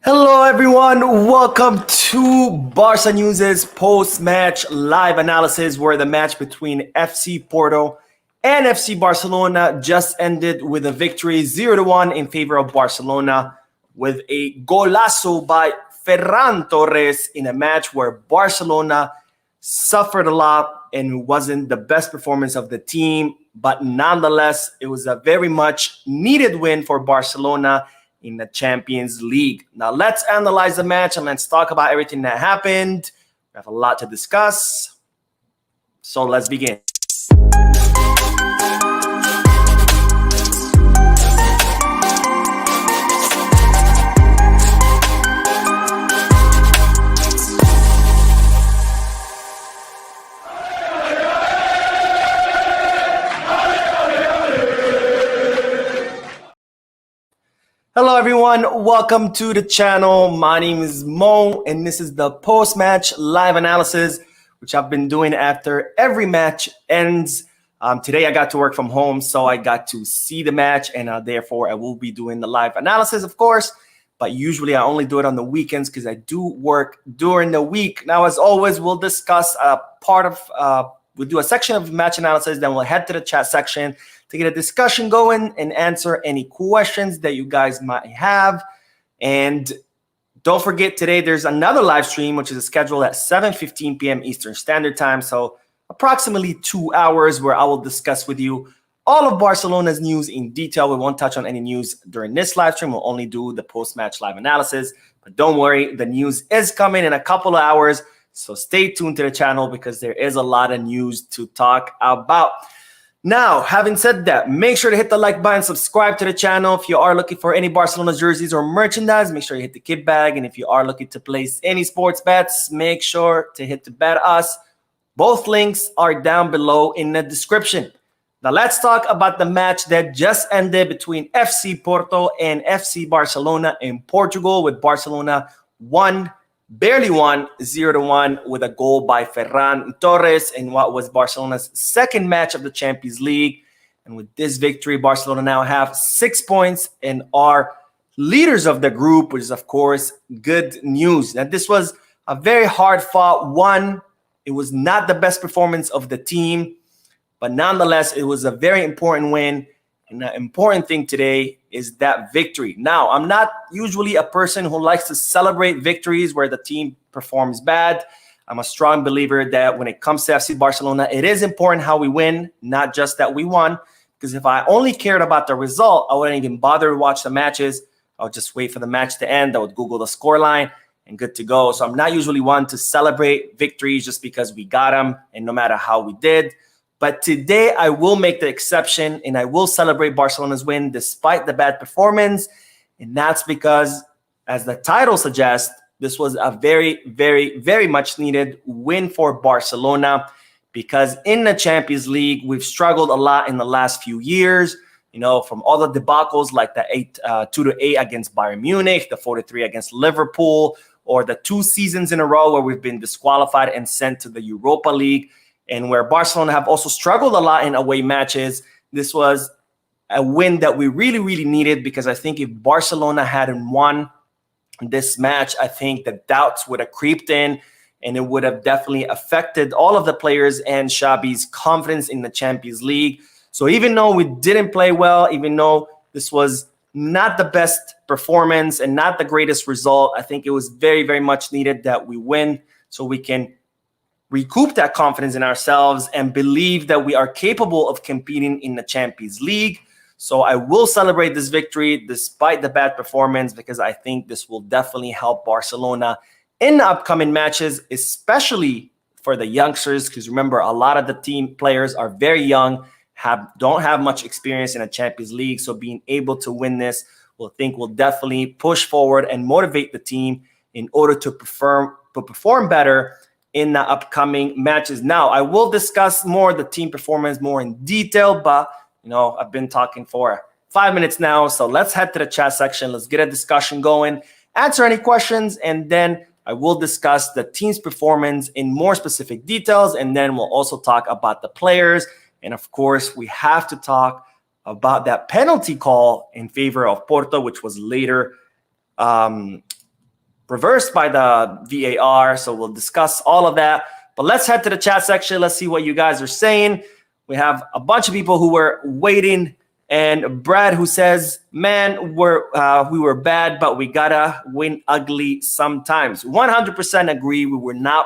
Hello everyone, welcome to Barca News' post-match live analysis where the match between FC Porto and FC Barcelona just ended with a victory 0-1 in favor of Barcelona with a golazo by Ferran Torres in a match where Barcelona suffered a lot and wasn't the best performance of the team, but nonetheless, it was a very much needed win for Barcelona in the Champions League. Now let's analyze the match and let's talk about everything that happened. We have a lot to discuss. So let's begin. Hello everyone, welcome to the channel. My name is Mo and this is the post-match live analysis which I've been doing after every match ends. Today I got to work from home, so I got to see the match and therefore I will be doing the live analysis, of course, but usually I only do it on the weekends because I do work during the week. Now, as always, we'll discuss we'll do a section of match analysis, then we'll head to the chat section to get a discussion going and answer any questions that you guys might have. And don't forget, today there's another live stream, which is scheduled at 7:15 p.m. Eastern Standard Time. So approximately 2 hours where I will discuss with you all of Barcelona's news in detail. We won't touch on any news during this live stream. We'll only do the post-match live analysis. But don't worry, the news is coming in a couple of hours. So stay tuned to the channel because there is a lot of news to talk about. Now, having said that, make sure to hit the like button, subscribe to the channel. If you are looking for any Barcelona jerseys or merchandise, make sure you hit the kit bag. And if you are looking to place any sports bets, make sure to hit the Bet Us. Both links are down below in the description. Now, let's talk about the match that just ended between FC Porto and FC Barcelona in Portugal, with Barcelona barely won 0-1 with a goal by Ferran Torres in what was Barcelona's second match of the Champions League. And with this victory, Barcelona now have 6 points and are leaders of the group, which is, of course, good news. Now, this was a very hard-fought one. It was not the best performance of the team, but nonetheless, it was a very important win. And the important thing today is that victory. Now, I'm not usually a person who likes to celebrate victories where the team performs bad. I'm a strong believer that when it comes to FC Barcelona, it is important how we win, not just that we won. Because if I only cared about the result, I wouldn't even bother to watch the matches. I would just wait for the match to end. I would Google the scoreline and good to go. So I'm not usually one to celebrate victories just because we got them and no matter how we did. But today, I will make the exception and I will celebrate Barcelona's win despite the bad performance. And that's because, as the title suggests, this was a very, very, very much needed win for Barcelona, because in the Champions League, we've struggled a lot in the last few years, you know, from all the debacles like the 2-8 against Bayern Munich, the 4-3 against Liverpool, or the 2 seasons in a row where we've been disqualified and sent to the Europa League, and where Barcelona have also struggled a lot in away matches. This was a win that we really, really needed, because I think if Barcelona hadn't won this match, I think the doubts would have creeped in and it would have definitely affected all of the players and Xavi's confidence in the Champions League. So even though we didn't play well, even though this was not the best performance and not the greatest result, I think it was very, very much needed that we win so we can recoup that confidence in ourselves and believe that we are capable of competing in the Champions League. So I will celebrate this victory despite the bad performance, because I think this will definitely help Barcelona in the upcoming matches, especially for the youngsters. Because remember, a lot of the team players are very young, don't have much experience in a Champions League. So being able to win this will definitely push forward and motivate the team in order to perform better in the upcoming matches. Now, I will discuss more the team performance more in detail, but you know, I've been talking for 5 minutes now, so let's head to the chat section. Let's get a discussion going, answer any questions, and then I will discuss the team's performance in more specific details, and then we'll also talk about the players. And of course, we have to talk about that penalty call in favor of Porto, which was later reversed by the VAR. So we'll discuss all of that. But let's head to the chat section. Let's see what you guys are saying. We have a bunch of people who were waiting. And Brad, who says, man, we were bad, but we gotta win ugly sometimes. 100% agree. We were not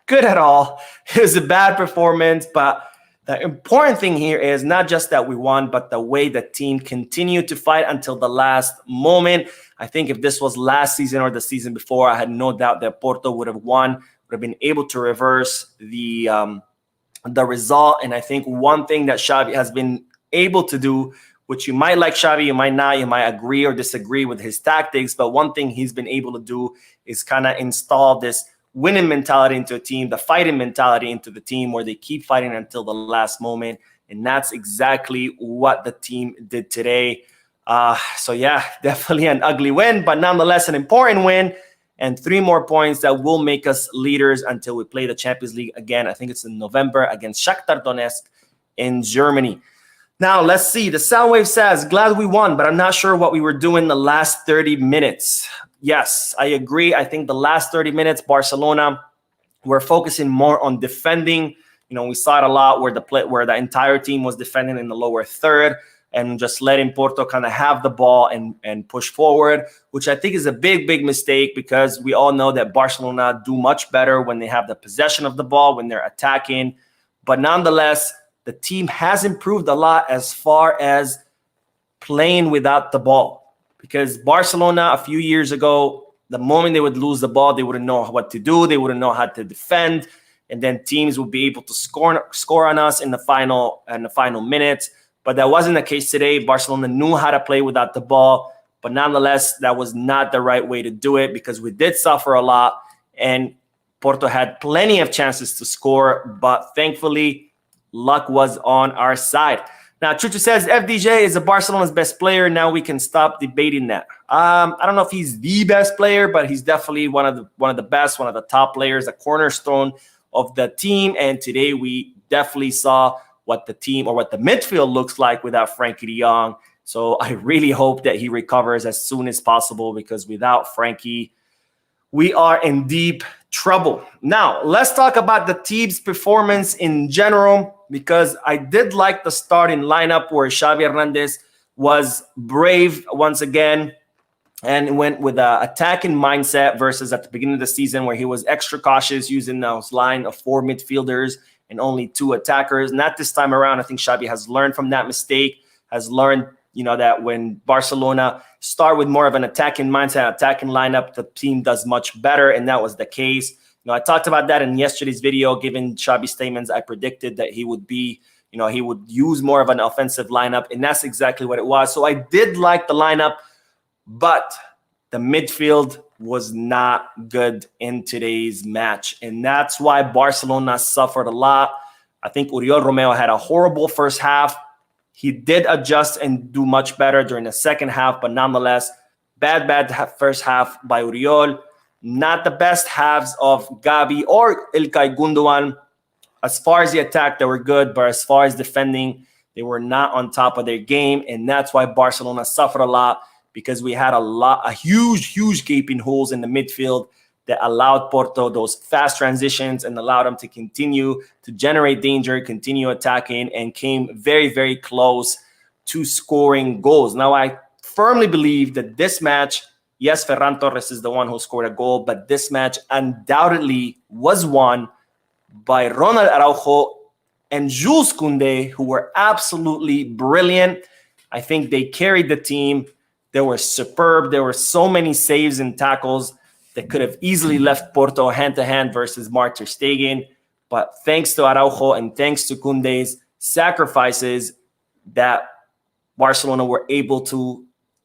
good at all. It was a bad performance, but the important thing here is not just that we won, but the way the team continued to fight until the last moment. I think if this was last season or the season before, I had no doubt that Porto would have won, would have been able to reverse the result. And I think one thing that Xavi has been able to do, which you might like Xavi, you might not, you might agree or disagree with his tactics, but one thing he's been able to do is kind of install this winning mentality into a team, the fighting mentality into the team, where they keep fighting until the last moment. And that's exactly what the team did today. So yeah, definitely an ugly win, but nonetheless an important win. And 3 more points that will make us leaders until we play the Champions League again. I think it's in November against Shakhtar Donetsk in Germany. Now, let's see. The Soundwave says, glad we won, but I'm not sure what we were doing the last 30 minutes. Yes, I agree. I think the last 30 minutes, Barcelona were focusing more on defending. You know, we saw it a lot where the entire team was defending in the lower third and just letting Porto kind of have the ball and push forward, which I think is a big, big mistake, because we all know that Barcelona do much better when they have the possession of the ball, when they're attacking. But nonetheless, the team has improved a lot as far as playing without the ball, because Barcelona a few years ago, the moment they would lose the ball, they wouldn't know what to do. They wouldn't know how to defend. And then teams would be able to score on us in the final minutes. But that wasn't the case today. Barcelona knew how to play without the ball. But nonetheless, that was not the right way to do it, because we did suffer a lot. And Porto had plenty of chances to score. But thankfully, luck was on our side. Now, Chuchu says, FDJ is Barcelona's best player. Now we can stop debating that. I don't know if he's the best player, but he's definitely one of the best, one of the top players, a cornerstone of the team. And today we definitely saw what the team or what the midfield looks like without Frankie de Jong. So I really hope that he recovers as soon as possible, because without Frankie, we are in deep trouble. Now, let's talk about the team's performance in general, because I did like the starting lineup where Xavi Hernandez was brave once again and went with an attacking mindset versus at the beginning of the season where he was extra cautious using those line of 4 midfielders and only 2 attackers. Not this time around. I think Xavi has learned from that mistake, has learned, that when Barcelona start with more of an attacking mindset, attacking lineup, the team does much better, and that was the case. I talked about that in yesterday's video. Given Xavi's statements, I predicted that he would be, he would use more of an offensive lineup, and that's exactly what it was. So I did like the lineup, but the midfield was not good in today's match, and that's why Barcelona suffered a lot. I think Oriol Romeo had a horrible first half. He did adjust and do much better during the second half, but nonetheless, bad first half by Oriol. Not the best halves of Gavi or Ilkay Gundogan. As far as the attack, they were good, but as far as defending, they were not on top of their game, and that's why Barcelona suffered a lot, because we had a huge gaping holes in the midfield that allowed Porto those fast transitions and allowed them to continue to generate danger, continue attacking, and came very, very close to scoring goals. Now, I firmly believe that this match, yes, Ferran Torres is the one who scored a goal, but this match undoubtedly was won by Ronald Araujo and Jules Koundé, who were absolutely brilliant. I think they carried the team. They were superb. There were so many saves and tackles that could have easily left Porto hand-to-hand versus Mark ter Stegen. But thanks to Araujo and thanks to Koundé's sacrifices, that Barcelona were able to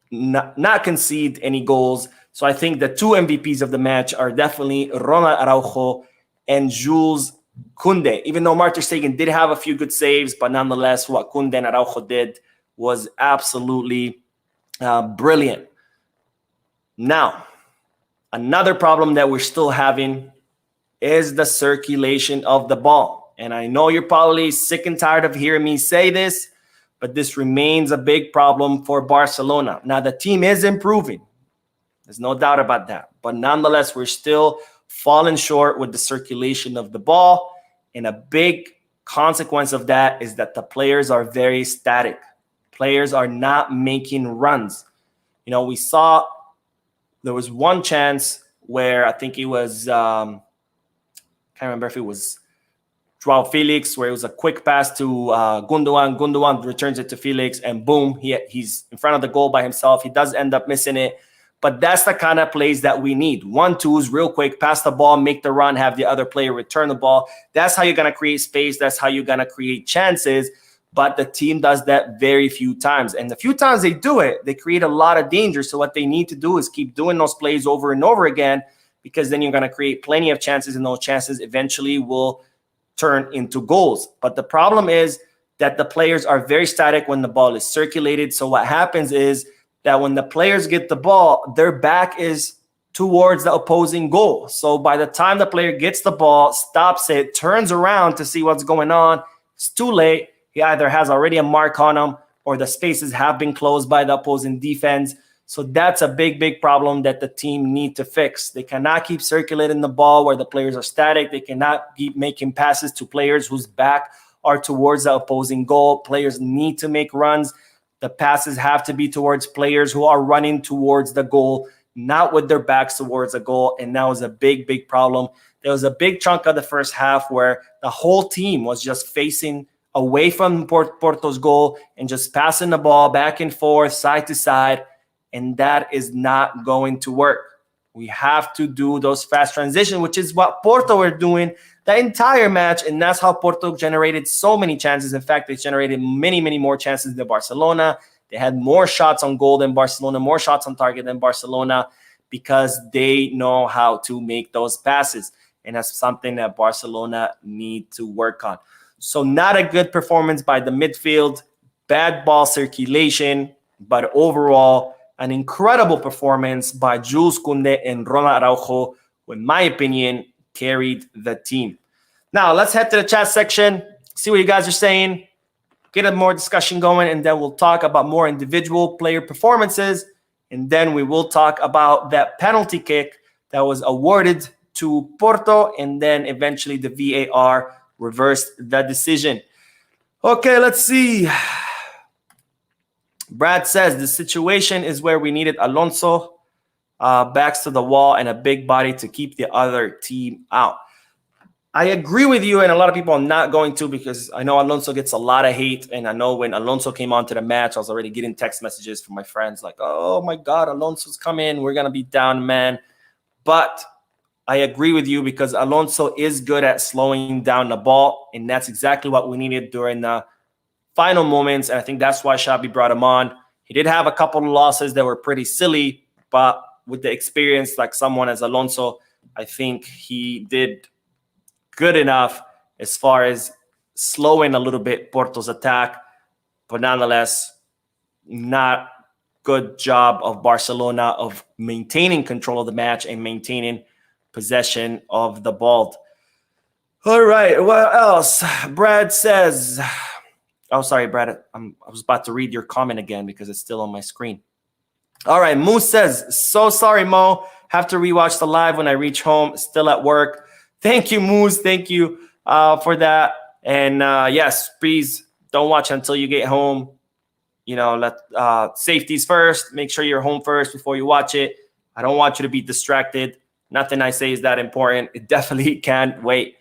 not concede any goals. So I think the 2 MVPs of the match are definitely Ronald Araujo and Jules Koundé. Even though Mark ter Stegen did have a few good saves, but nonetheless, what Koundé and Araujo did was absolutely brilliant. Now, another problem that we're still having is the circulation of the ball. And I know you're probably sick and tired of hearing me say this, but this remains a big problem for Barcelona. Now, the team is improving. There's no doubt about that. But nonetheless, we're still falling short with the circulation of the ball. And a big consequence of that is that the players are very static. Players are not making runs. You know, we saw there was one chance where I think it was, can't remember if it was Joao Felix, where it was a quick pass to Gundogan. Gundogan returns it to Felix, and boom, he's in front of the goal by himself. He does end up missing it. But that's the kind of plays that we need. 1-2s, real quick, pass the ball, make the run, have the other player return the ball. That's how you're going to create space. That's how you're going to create chances. But the team does that very few times. And the few times they do it, they create a lot of danger. So what they need to do is keep doing those plays over and over again, because then you're going to create plenty of chances, and those chances eventually will turn into goals. But the problem is that the players are very static when the ball is circulated. So what happens is that when the players get the ball, their back is towards the opposing goal. So by the time the player gets the ball, stops it, turns around to see what's going on, it's too late. He either has already a mark on him, or the spaces have been closed by the opposing defense. So that's a big, big problem that the team need to fix. They cannot keep circulating the ball where the players are static. They cannot keep making passes to players whose back are towards the opposing goal. Players need to make runs. The passes have to be towards players who are running towards the goal, not with their backs towards the goal. And that was a big, big problem. There was a big chunk of the first half where the whole team was just facing away from Porto's goal and just passing the ball back and forth, side to side. And that is not going to work. We have to do those fast transitions, which is what Porto were doing the entire match. And that's how Porto generated so many chances. In fact, they generated many, many more chances than Barcelona. They had more shots on goal than Barcelona, more shots on target than Barcelona, because they know how to make those passes. And that's something that Barcelona need to work on. So not a good performance by the midfield, bad ball circulation, but overall, an incredible performance by Jules Koundé and Ronald Araujo, who, in my opinion, carried the team. Now, let's head to the chat section, see what you guys are saying, get a more discussion going, and then we'll talk about more individual player performances, and then we will talk about that penalty kick that was awarded to Porto, and then eventually the VAR reversed the decision. Okay, let's see. Brad says the situation is where we needed Alonso backs to the wall and a big body to keep the other team out. I agree with you, and a lot of people are not going to, because I know Alonso gets a lot of hate. And I know when Alonso came onto the match, I was already getting text messages from my friends like, oh my God, Alonso's coming. We're going to be down, man. But I agree with you, because Alonso is good at slowing down the ball. And that's exactly what we needed during the final moments. And I think that's why Xavi brought him on. He did have a couple of losses that were pretty silly, but with the experience like someone as Alonso, I think he did good enough as far as slowing a little bit Porto's attack. But nonetheless, not good job of Barcelona of maintaining control of the match and maintaining possession of the ball. All right, what else? Brad says... Oh, sorry, Brad. I was about to read your comment again because it's still on my screen. All right, Moose says, so sorry, Mo. Have to rewatch the live when I reach home. Still at work. Thank you, Moose. Thank you for that. And yes, please don't watch until you get home. You know, let safeties first. Make sure you're home first before you watch it. I don't want you to be distracted. Nothing I say is that important. It definitely can't wait.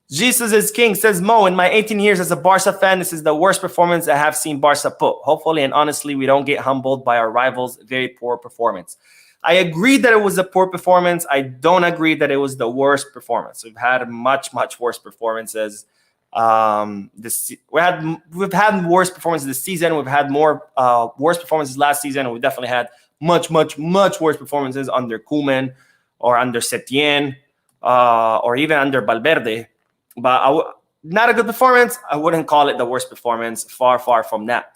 Jesus is King says, Mo, in my 18 years as a Barca fan, this is the worst performance I have seen Barca put. Hopefully and honestly, we don't get humbled by our rivals' very poor performance. I agree that it was a poor performance. I don't agree that it was the worst performance. We've had much, much worse performances. We've had worse performances this season. We've had more worse performances last season. We definitely had much, much, much worse performances under Koeman or under Setien or even under Valverde. But not a good performance. I wouldn't call it the worst performance. Far, far from that.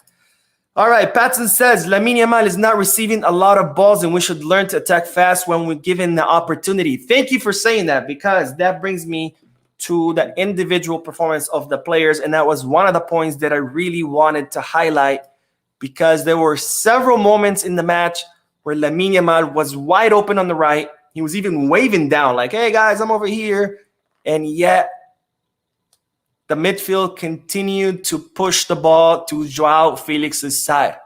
All right, Patson says, Lamine Yamal is not receiving a lot of balls and we should learn to attack fast when we're given the opportunity. Thank you for saying that, because that brings me to the individual performance of the players. And that was one of the points that I really wanted to highlight, because there were several moments in the match where Lamine Yamal was wide open on the right. He was even waving down like, hey, guys, I'm over here. And yet the midfield continued to push the ball to Joao Felix's side.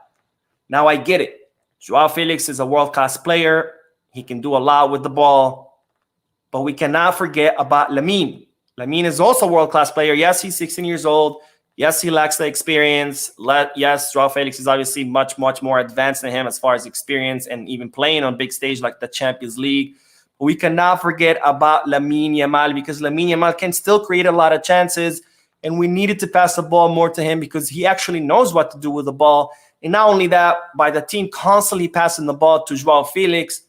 Now I get it. Joao Felix is a world-class player. He can do a lot with the ball. But we cannot forget about Lamine. Lamine is also a world-class player. Yes, he's 16 years old. Yes, he lacks the experience. Yes, Joao Felix is obviously much, much more advanced than him as far as experience and even playing on big stage like the Champions League. But we cannot forget about Lamine Yamal, because Lamine Yamal can still create a lot of chances, and we needed to pass the ball more to him because he actually knows what to do with the ball. And not only that, by the team constantly passing the ball to Joao Felix,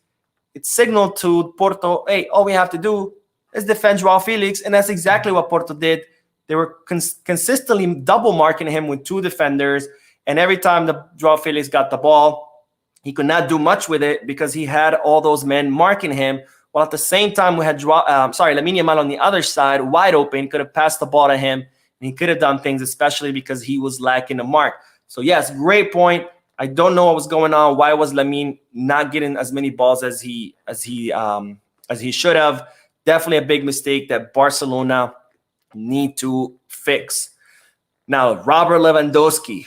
it signaled to Porto, hey, all we have to do is defend Joao Felix. And that's exactly what Porto did. They were consistently double marking him with 2 defenders. And every time the Joao Felix got the ball, he could not do much with it because he had all those men marking him. While at the same time, we had Lamine Yamal on the other side, wide open, could have passed the ball to him. And he could have done things, especially because he was lacking the mark. So yes, great point. I don't know what was going on. Why was Lamine not getting as many balls as he should have? Definitely a big mistake that Barcelona need to fix. Now, Robert Lewandowski,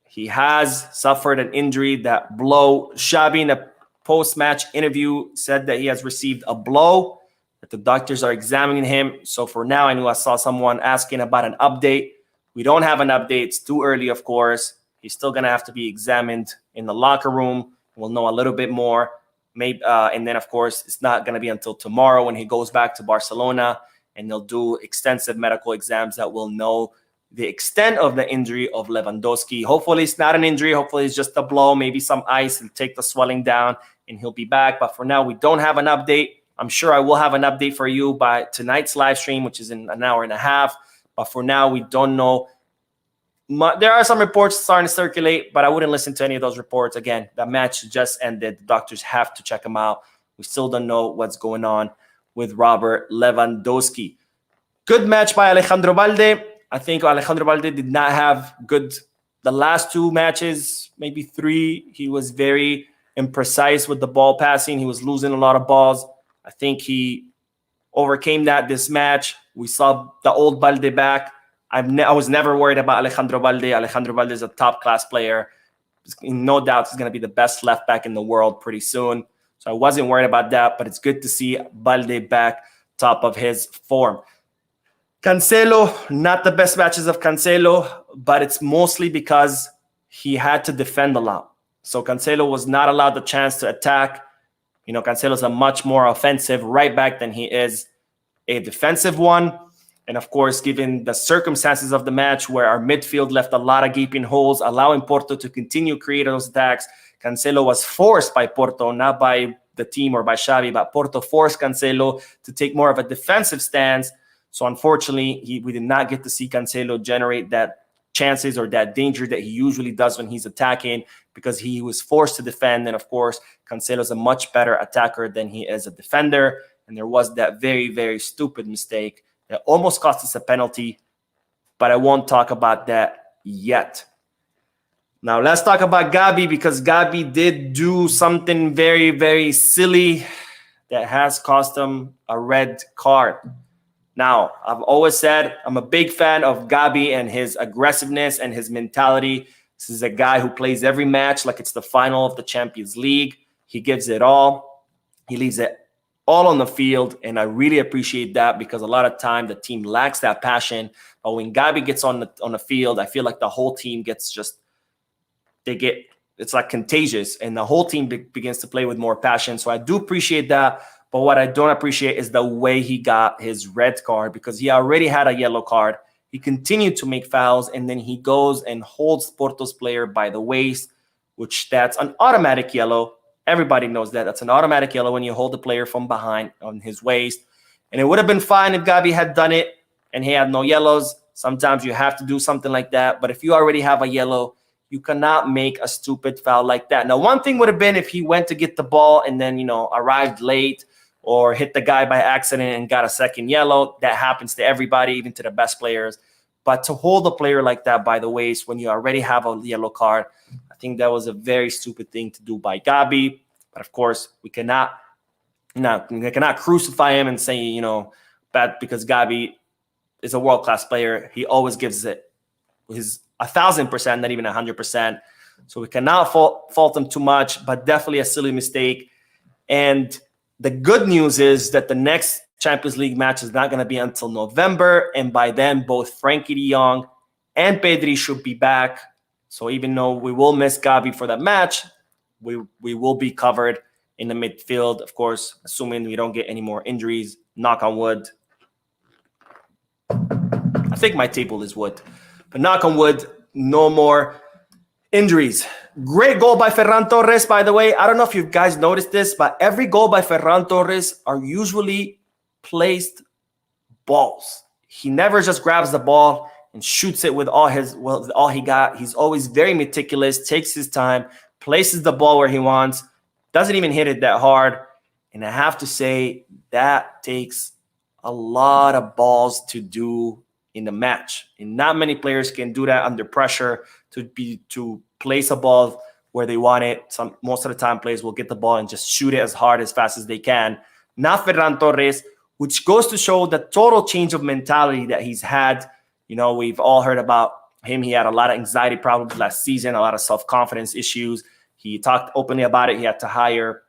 he has suffered an injury, that blow. Xavi in a post-match interview said that he has received a blow, that the doctors are examining him. So for now, I saw someone asking about an update. We don't have an update. It's too early, of course. He's still going to have to be examined in the locker room. We'll know a little bit more. Maybe, and then, of course, it's not going to be until tomorrow when he goes back to Barcelona, and they'll do extensive medical exams that will know the extent of the injury of Lewandowski. Hopefully, it's not an injury. Hopefully, it's just a blow, maybe some ice, and take the swelling down, and he'll be back. But for now, we don't have an update. I'm sure I will have an update for you by tonight's live stream, which is in an hour and a half. But for now, we don't know. There are some reports starting to circulate, but I wouldn't listen to any of those reports. Again, the match just ended. The doctors have to check him out. We still don't know what's going on with Robert Lewandowski. Good match by Alejandro Balde. I think Alejandro Balde did not have the last 2 matches, maybe 3. He was very imprecise with the ball passing. He was losing a lot of balls. I think he overcame that this match. We saw the old Balde back. I was never worried about Alejandro Balde. Alejandro Balde is a top-class player. No doubt he's going to be the best left back in the world pretty soon. So I wasn't worried about that, but it's good to see Balde back top of his form. Cancelo, not the best matches of Cancelo, but it's mostly because he had to defend a lot. So Cancelo was not allowed the chance to attack. Cancelo's a much more offensive right back than he is a defensive one. And of course, given the circumstances of the match where our midfield left a lot of gaping holes, allowing Porto to continue creating those attacks, Cancelo was forced by Porto, not by the team or by Xavi, but Porto forced Cancelo to take more of a defensive stance. So unfortunately, we did not get to see Cancelo generate that chances or that danger that he usually does when he's attacking, because he was forced to defend. And of course, Cancelo is a much better attacker than he is a defender. And there was that very, very stupid mistake that almost cost us a penalty, but I won't talk about that yet. Now, let's talk about Gavi, because Gavi did do something very, very silly that has cost him a red card. Now, I've always said I'm a big fan of Gavi and his aggressiveness and his mentality. This is a guy who plays every match like it's the final of the Champions League. He gives it all. He leaves it all on the field, and I really appreciate that, because a lot of time the team lacks that passion. But when Gavi gets on the field, I feel like the whole team gets it's like contagious, and the whole team begins to play with more passion. So I do appreciate that. But what I don't appreciate is the way he got his red card, because he already had a yellow card. He continued to make fouls, and then he goes and holds Porto's player by the waist, which that's an automatic yellow. Everybody knows that. That's an automatic yellow when you hold the player from behind on his waist. And it would have been fine if Gavi had done it and he had no yellows. Sometimes you have to do something like that. But if you already have a yellow, you cannot make a stupid foul like that. Now, one thing would have been if he went to get the ball and then, arrived late or hit the guy by accident and got a second yellow. That happens to everybody, even to the best players. But to hold a player like that by the waist when you already have a yellow card, I think that was a very stupid thing to do by Gavi. But of course, we cannot crucify him and say, bad, because Gavi is a world-class player. He always gives it his 1,000%, not even 100%. So we cannot fault him too much, but definitely a silly mistake. And the good news is that the next Champions League match is not going to be until November. And by then, both Frankie de Jong and Pedri should be back. So even though we will miss Gavi for that match, we will be covered in the midfield, of course, assuming we don't get any more injuries. Knock on wood. I think my table is wood. But knock on wood, no more injuries. Great goal by Ferran Torres, by the way. I don't know if you guys noticed this, but every goal by Ferran Torres are usually placed balls. He never just grabs the ball and shoots it with all he got. He's always very meticulous, takes his time, places the ball where he wants, doesn't even hit it that hard. And I have to say that takes a lot of balls to do in the match. And not many players can do that under pressure to place a ball where they want it. Most of the time, players will get the ball and just shoot it as hard, as fast as they can. Not Ferran Torres, which goes to show the total change of mentality that he's had. We've all heard about him. He had a lot of anxiety problems last season, a lot of self-confidence issues. He talked openly about it. He had to hire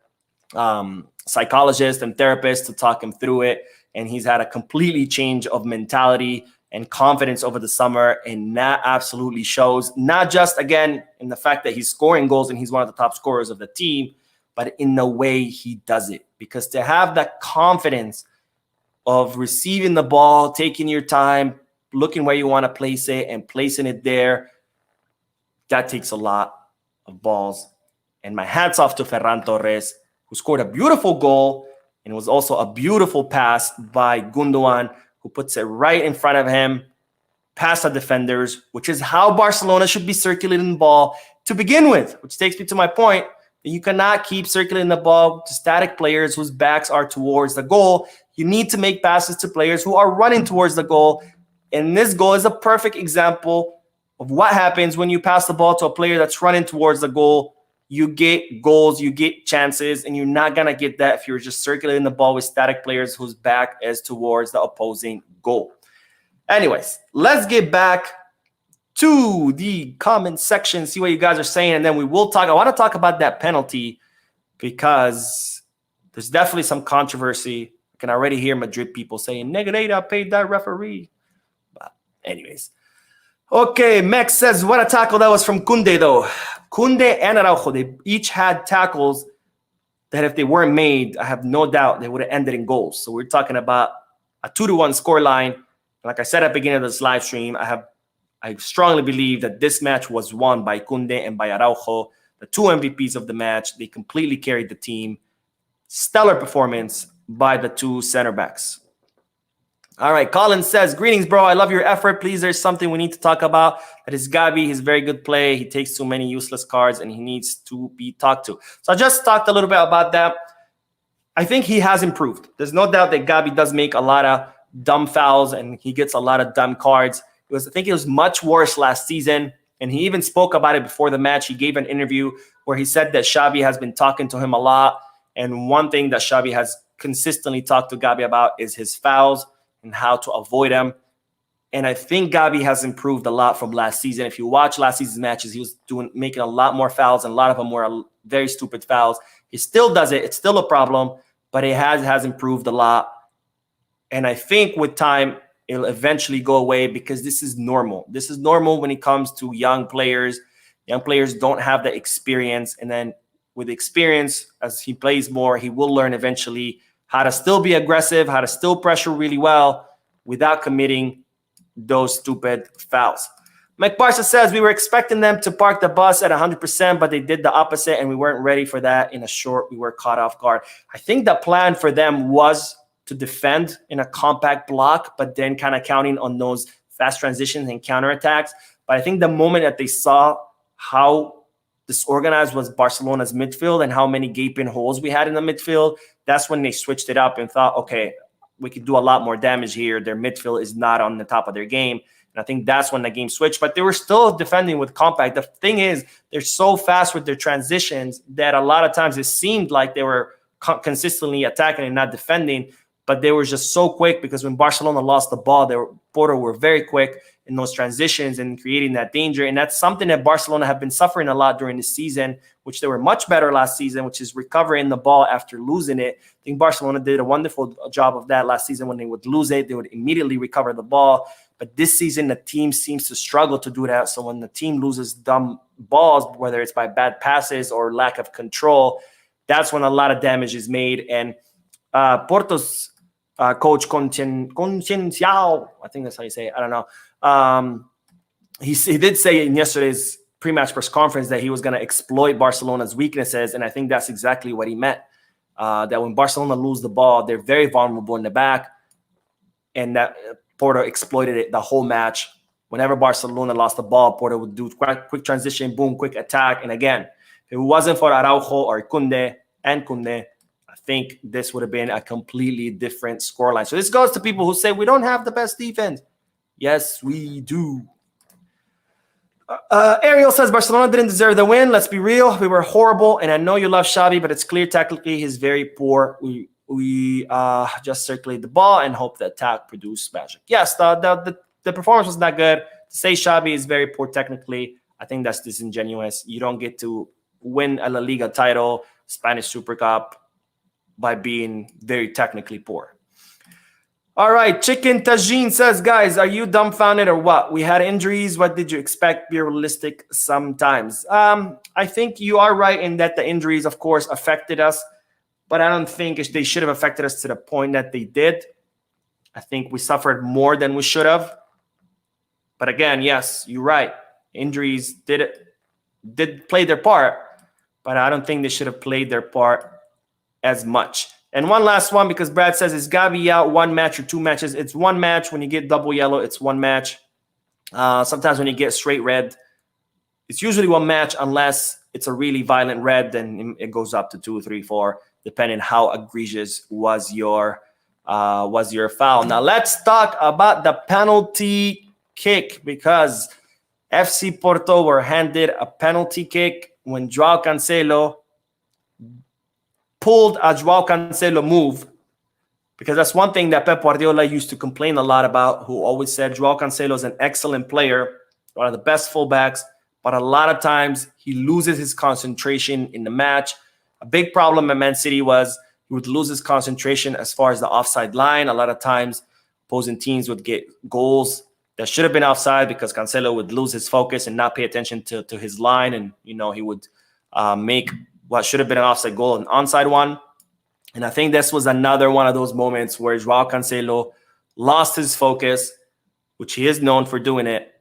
psychologists and therapists to talk him through it. And he's had a completely change of mentality and confidence over the summer. And that absolutely shows, not just, again, in the fact that he's scoring goals and he's one of the top scorers of the team, but in the way he does it. Because to have that confidence of receiving the ball, taking your time, looking where you want to place it and placing it there, that takes a lot of balls. And my hats off to Ferran Torres, who scored a beautiful goal, and it was also a beautiful pass by Gundogan, who puts it right in front of him, past the defenders, which is how Barcelona should be circulating the ball to begin with, which takes me to my point that you cannot keep circulating the ball to static players whose backs are towards the goal. You need to make passes to players who are running towards the goal. And this goal is a perfect example of what happens when you pass the ball to a player that's running towards the goal. You get goals, you get chances, and you're not going to get that if you're just circulating the ball with static players whose back is towards the opposing goal. Anyways, let's get back to the comment section, see what you guys are saying, and then we will talk. I want to talk about that penalty because there's definitely some controversy. I can already hear Madrid people saying, Negreira paid that referee. But anyways. Okay, Mex says, what a tackle that was from Koundé, though. Koundé and Araujo, they each had tackles that if they weren't made, I have no doubt they would have ended in goals. So we're talking about a 2-1 scoreline. Like I said at the beginning of this live stream, I strongly believe that this match was won by Koundé and by Araujo, the two MVPs of the match. They completely carried the team. Stellar performance by the two center backs. All right, Colin says, greetings, bro. I love your effort. Please, there's something we need to talk about. That is Gavi. He's very good play. He takes too many useless cards, and he needs to be talked to. So I just talked a little bit about that. I think he has improved. There's no doubt that Gavi does make a lot of dumb fouls, and he gets a lot of dumb cards. I think it was much worse last season, and he even spoke about it before the match. He gave an interview where he said that Xavi has been talking to him a lot, and one thing that Xavi has consistently talked to Gavi about is his fouls and how to avoid them. And I think Gavi has improved a lot from last season. If you watch last season's matches, he was making a lot more fouls, and a lot of them were very stupid fouls. He still does it. It's still a problem, but it has improved a lot. And I think with time, it'll eventually go away because this is normal. This is normal when it comes to young players. Young players don't have the experience. And then with experience, as he plays more, he will learn eventually how to still be aggressive, how to still pressure really well without committing those stupid fouls. Mike Barca says, we were expecting them to park the bus at 100%, but they did the opposite, and we weren't ready for that. In a short, we were caught off guard. I think the plan for them was to defend in a compact block, but then kind of counting on those fast transitions and counterattacks. But I think the moment that they saw how disorganized was Barcelona's midfield and how many gaping holes we had in the midfield, that's when they switched it up and thought, okay, we could do a lot more damage here. Their midfield is not on the top of their game. And And I think that's when the game switched. But they were still defending with compact. The thing is, they're so fast with their transitions that a lot of times it seemed like they were consistently attacking and not defending. But they were just so quick, because when Barcelona lost the ball, Porto were very quick in those transitions and creating that danger. And that's something that Barcelona have been suffering a lot during the season, which they were much better last season, which is recovering the ball after losing it. I think Barcelona did a wonderful job of that last season. When they would lose it, they would immediately recover the ball. But this season, the team seems to struggle to do that. So when the team loses dumb balls, whether it's by bad passes or lack of control, that's when a lot of damage is made. And Porto's coach Conceição, I think that's how you say it, I don't know. He did say in yesterday's pre-match press conference that he was going to exploit Barcelona's weaknesses, and I think that's exactly what he meant. That when Barcelona lose the ball, they're very vulnerable in the back, and that Porto exploited it the whole match. Whenever Barcelona lost the ball, Porto would do quick transition, boom, quick attack. And again, if it wasn't for Araujo or Koundé, I think this would have been a completely different scoreline. So this goes to people who say we don't have the best defense. Yes, we do. Ariel says Barcelona didn't deserve the win. Let's be real. We were horrible. And I know you love Xavi, but it's clear tactically he's very poor. We just circulate the ball and hope the attack produce magic. Yes, the performance was not good. To say Xavi is very poor technically, I think that's disingenuous. You don't get to win a La Liga title, Spanish Super Cup, by being very technically poor. All right, Chicken Tajin says, guys, are you dumbfounded or what? We had injuries. What did you expect? Be realistic sometimes. I think you are right in that the injuries, of course, affected us, but I don't think they should have affected us to the point that they did. I think we suffered more than we should have. But again, yes, you're right. Injuries did play their part, but I don't think they should have played their part as much. And one last one, because Brad says, is Gavi out 1 match or 2 matches? It's 1 match. When you get double yellow, it's 1 match. Sometimes when you get straight red, it's usually 1 match, unless it's a really violent red, then it goes up to 2, 3, 4, depending how egregious was your foul. Now let's talk about the penalty kick, because FC Porto were handed a penalty kick when Joao Cancelo pulled a Joao Cancelo move, because that's one thing that Pep Guardiola used to complain a lot about, who always said Joao Cancelo is an excellent player, one of the best fullbacks, but a lot of times he loses his concentration in the match. A big problem at Man City was he would lose his concentration as far as the offside line. A lot of times opposing teams would get goals that should have been offside because Cancelo would lose his focus and not pay attention to his line, and he would make what should have been an offside goal, an onside one. And I think this was another one of those moments where Joao Cancelo lost his focus, which he is known for doing it.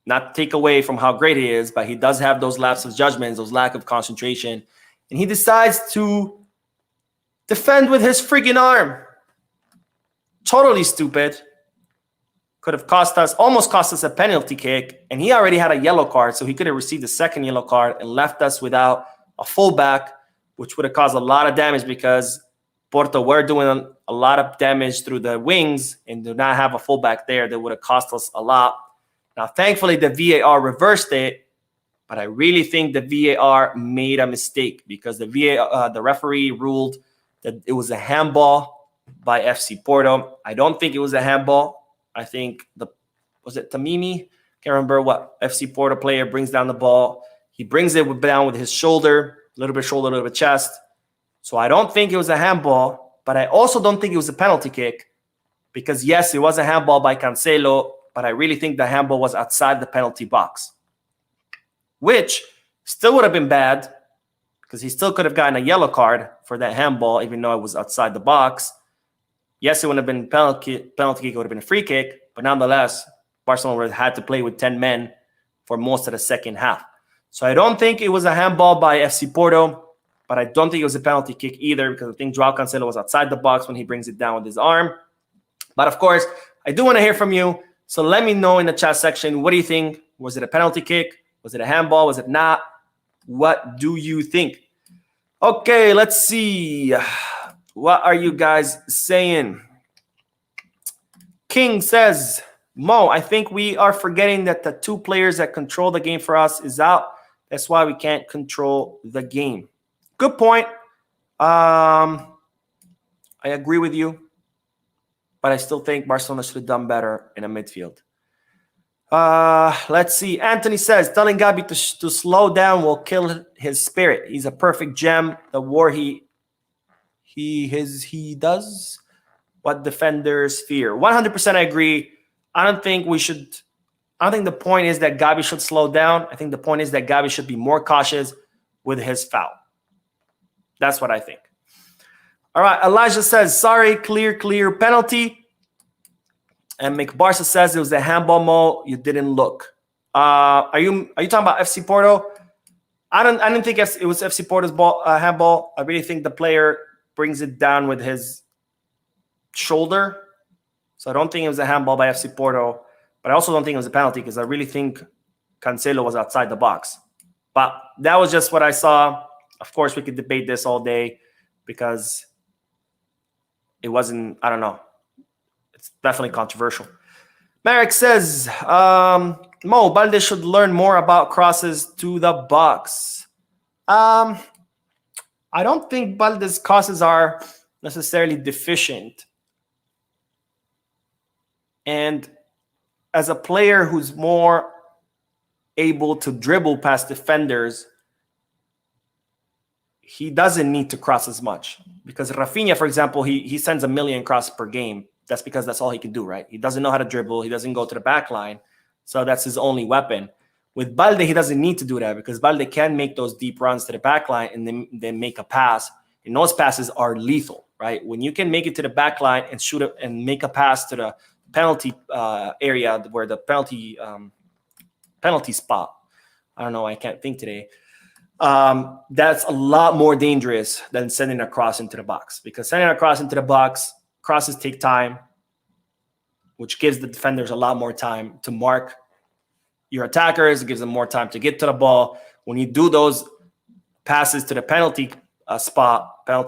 Not to take away from how great he is, but he does have those lapses of judgment, those lack of concentration. And he decides to defend with his freaking arm. Totally stupid. Could have almost cost us a penalty kick. And he already had a yellow card, so he could have received a second yellow card and left us without a fullback, which would have caused a lot of damage, because Porto were doing a lot of damage through the wings, and do not have a fullback there, that would have cost us a lot. Now, thankfully, the VAR reversed it, but I really think the VAR made a mistake, because the referee ruled that it was a handball by FC Porto. I don't think it was a handball. I think was it Tamimi? Can't remember what FC Porto player brings down the ball. He brings it down with his shoulder, a little bit shoulder, a little bit chest. So I don't think it was a handball, but I also don't think it was a penalty kick, because yes, it was a handball by Cancelo, but I really think the handball was outside the penalty box, which still would have been bad, because he still could have gotten a yellow card for that handball, even though it was outside the box. Yes, it would have been penalty kick, it would have been a free kick, but nonetheless, Barcelona would have had to play with 10 men for most of the second half. So I don't think it was a handball by FC Porto, but I don't think it was a penalty kick either, because I think Joao Cancelo was outside the box when he brings it down with his arm. But of course, I do want to hear from you. So let me know in the chat section, what do you think? Was it a penalty kick? Was it a handball? Was it not? What do you think? Okay, let's see. What are you guys saying? King says, Mo, I think we are forgetting that the two players that control the game for us is out. That's why we can't control the game. Good point. I agree with you, but I still think Barcelona should have done better in a midfield. Let's see. Anthony says, telling Gavi to slow down will kill his spirit. He's a perfect gem. The war he does what defenders fear. 100% I agree. I don't think the point is that Gavi should slow down. I think the point is that Gavi should be more cautious with his foul. That's what I think. All right, Elijah says, sorry, clear penalty. And McBarca says it was a handball, Mo. You didn't look. Are you talking about FC Porto? I didn't think it was FC Porto's handball. I really think the player brings it down with his shoulder. So I don't think it was a handball by FC Porto. But I also don't think it was a penalty because I really think Cancelo was outside the box. But that was just what I saw. Of course, we could debate this all day because it wasn't, I don't know. It's definitely controversial. Marek says, Mo, Balde should learn more about crosses to the box. I don't think Balde's crosses are necessarily deficient. And as a player who's more able to dribble past defenders, he doesn't need to cross as much. Because Rafinha, for example, he sends 1 million crosses per game. That's because that's all he can do, right? He doesn't know how to dribble. He doesn't go to the back line. So that's his only weapon. With Balde, he doesn't need to do that because Balde can make those deep runs to the back line and then make a pass. And those passes are lethal, right? When you can make it to the back line and shoot it and make a pass to the penalty area where the penalty spot. I don't know. I can't think today. That's a lot more dangerous than sending a cross into the box because sending a cross into the box, crosses take time, which gives the defenders a lot more time to mark your attackers. It gives them more time to get to the ball. When you do those passes to the penalty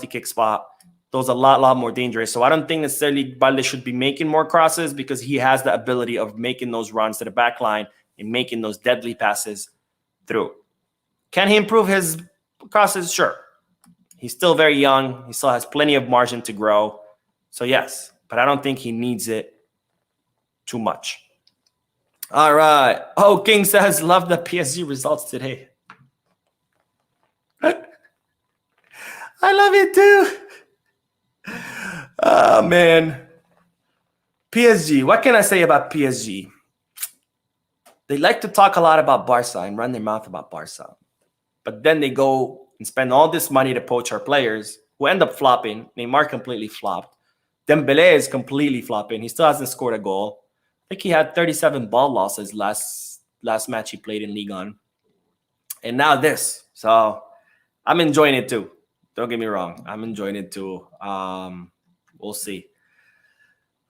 kick spot, those are a lot more dangerous. So I don't think necessarily Balde should be making more crosses because he has the ability of making those runs to the back line and making those deadly passes through. Can he improve his crosses? Sure. He's still very young. He still has plenty of margin to grow. So yes, but I don't think he needs it too much. All right. Oh, King says, love the PSG results today. I love it too. Oh, man. PSG. What can I say about PSG? They like to talk a lot about Barca and run their mouth about Barca. But then they go and spend all this money to poach our players who end up flopping. Neymar completely flopped. Dembele is completely flopping. He still hasn't scored a goal. I think he had 37 ball losses last match he played in Ligue 1. And now this. So I'm enjoying it too. Don't get me wrong. I'm enjoying it too. We'll see.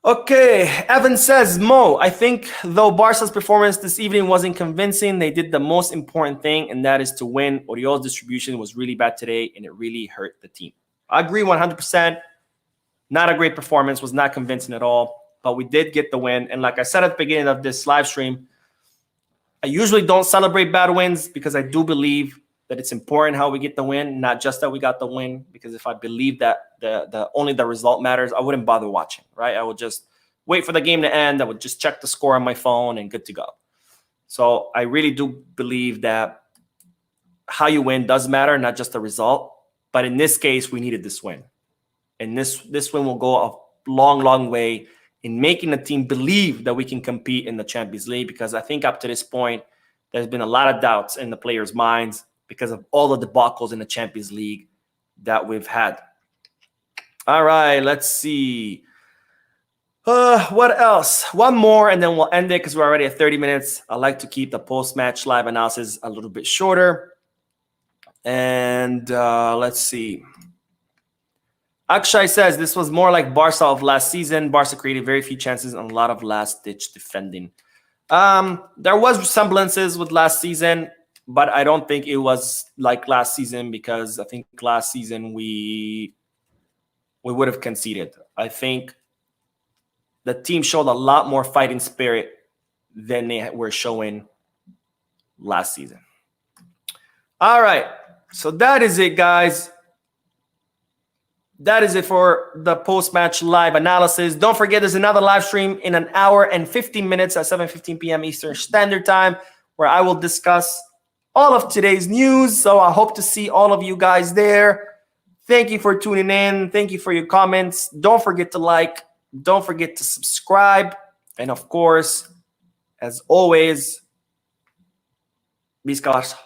Okay, Evan says, Mo, I think though Barca's performance this evening wasn't convincing, they did the most important thing, and that is to win. Oriol's distribution was really bad today, and it really hurt the team. I agree 100%. Not a great performance, was not convincing at all, but we did get the win. And like I said at the beginning of this live stream, I usually don't celebrate bad wins because I do believe that it's important how we get the win, not just that we got the win. Because if I believe that the only the result matters, I wouldn't bother watching, right? I would just wait for the game to end. I would just check the score on my phone and good to go. So I really do believe that how you win does matter, not just the result. But in this case, we needed this win. And this win will go a long way in making the team believe that we can compete in the Champions League, because I think up to this point, there's been a lot of doubts in the players' minds because of all the debacles in the Champions League that we've had. All right, let's see. What else? One more, and then we'll end it because we're already at 30 minutes. I like to keep the post-match live analysis a little bit shorter. And let's see. Akshay says, this was more like Barca of last season. Barca created very few chances and a lot of last-ditch defending. There was semblances with last season, but I don't think it was like last season, because I think last season we would have conceded. I think the team showed a lot more fighting spirit than they were showing last season. All right, so that is it, guys. That is it for the post-match live analysis. Don't forget, there's another live stream in an hour and 15 minutes at 7:15 p.m. Eastern Standard Time, where I will discuss all of today's news. So I hope to see all of you guys there. Thank you for tuning in. Thank you for your comments. Don't forget to like. Don't forget to subscribe. And of course, as always, Visca Barça.